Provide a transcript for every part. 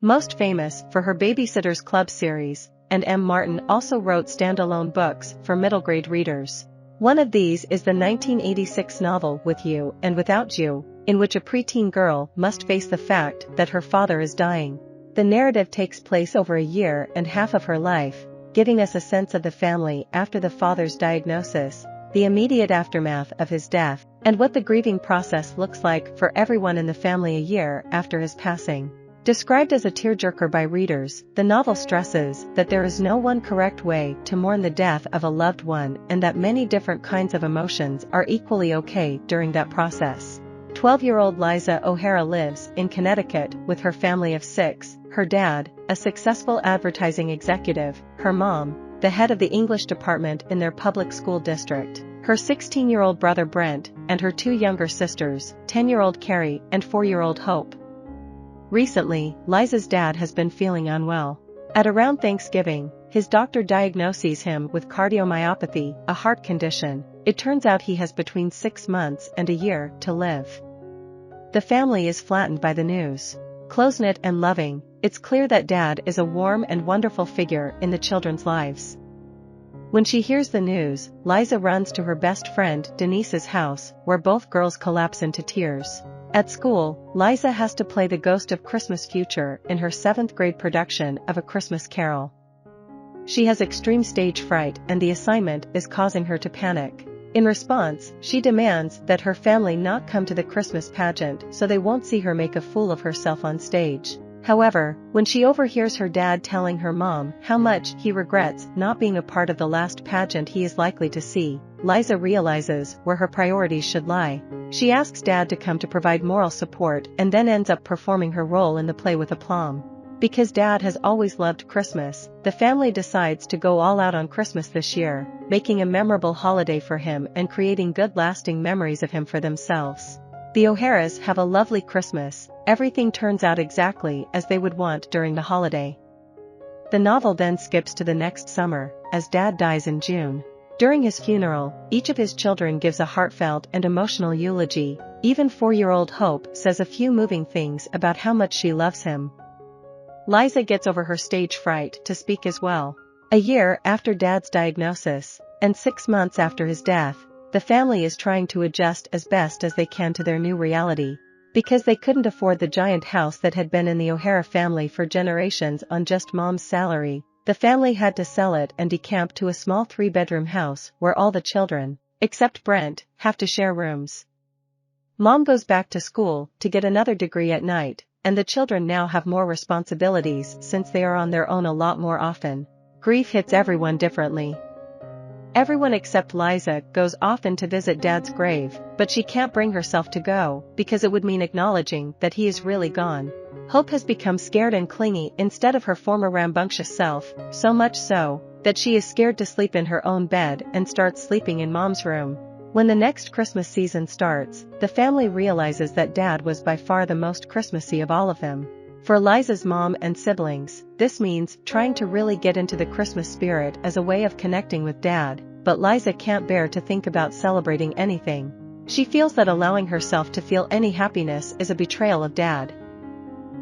Most famous for her Babysitters Club series, and M. Martin also wrote standalone books for middle-grade readers. One of these is the 1986 novel With You and Without You, in which a preteen girl must face the fact that her father is dying. The narrative takes place over a year and half of her life, giving us a sense of the family after the father's diagnosis, the immediate aftermath of his death, and what the grieving process looks like for everyone in the family a year after his passing. Described as a tearjerker by readers, the novel stresses that there is no one correct way to mourn the death of a loved one and that many different kinds of emotions are equally okay during that process. 12-year-old Liza O'Hara lives in Connecticut with her family of 6, her dad, a successful advertising executive, her mom, the head of the English department in their public school district, her 16-year-old brother Brent, and her 2 younger sisters, 10-year-old Carrie and 4-year-old Hope. Recently, Liza's dad has been feeling unwell. At around Thanksgiving, his doctor diagnoses him with cardiomyopathy, a heart condition. It turns out he has between 6 months and a year to live. The family is flattened by the news. Close-knit and loving, it's clear that Dad is a warm and wonderful figure in the children's lives. When she hears the news, Liza runs to her best friend Denise's house, where both girls collapse into tears. At school, Liza has to play the ghost of Christmas future in her 7th grade production of A Christmas Carol. She has extreme stage fright and the assignment is causing her to panic. In response, she demands that her family not come to the Christmas pageant so they won't see her make a fool of herself on stage. However, when she overhears her dad telling her mom how much he regrets not being a part of the last pageant he is likely to see, Liza realizes where her priorities should lie. She asks Dad to come to provide moral support and then ends up performing her role in the play with aplomb. Because Dad has always loved Christmas, the family decides to go all out on Christmas this year, making a memorable holiday for him and creating good lasting memories of him for themselves. The O'Haras have a lovely Christmas, everything turns out exactly as they would want during the holiday. The novel then skips to the next summer, as Dad dies in June. During his funeral, each of his children gives a heartfelt and emotional eulogy. Even 4-year-old Hope says a few moving things about how much she loves him. Liza gets over her stage fright to speak as well. A year after Dad's diagnosis, and 6 months after his death, the family is trying to adjust as best as they can to their new reality. Because they couldn't afford the giant house that had been in the O'Hara family for generations on just Mom's salary, the family had to sell it and decamp to a small 3-bedroom house where all the children, except Brent, have to share rooms. Mom goes back to school to get another degree at night, and the children now have more responsibilities since they are on their own a lot more often. Grief hits everyone differently. Everyone except Liza goes often to visit Dad's grave, but she can't bring herself to go because it would mean acknowledging that he is really gone. Hope has become scared and clingy instead of her former rambunctious self, so much so that she is scared to sleep in her own bed and starts sleeping in Mom's room. When the next Christmas season starts, the family realizes that Dad was by far the most Christmassy of all of them. For Liza's mom and siblings, this means trying to really get into the Christmas spirit as a way of connecting with Dad, but Liza can't bear to think about celebrating anything. She feels that allowing herself to feel any happiness is a betrayal of Dad.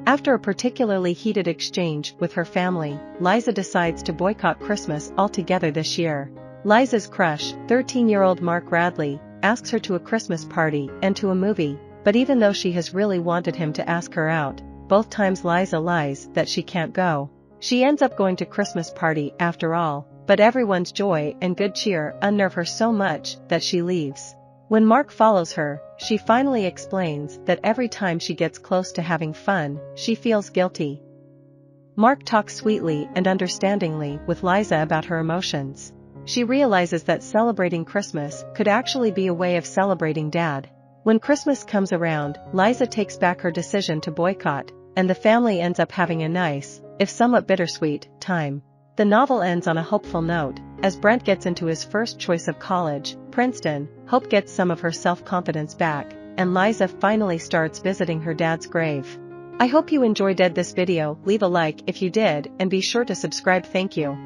After a particularly heated exchange with her family, Liza decides to boycott Christmas altogether this year. Liza's crush, 13-year-old Mark Radley, asks her to a Christmas party and to a movie, but even though she has really wanted him to ask her out, both times Liza lies that she can't go. She ends up going to Christmas party after all, but everyone's joy and good cheer unnerve her so much that she leaves. When Mark follows her, she finally explains that every time she gets close to having fun, she feels guilty. Mark talks sweetly and understandingly with Liza about her emotions. She realizes that celebrating Christmas could actually be a way of celebrating Dad. When Christmas comes around, Liza takes back her decision to boycott, and the family ends up having a nice, if somewhat bittersweet, time. The novel ends on a hopeful note. As Brent gets into his first choice of college, Princeton, Hope gets some of her self-confidence back, and Liza finally starts visiting her dad's grave. I hope you enjoyed this video. Leave a like if you did and be sure to subscribe. Thank you.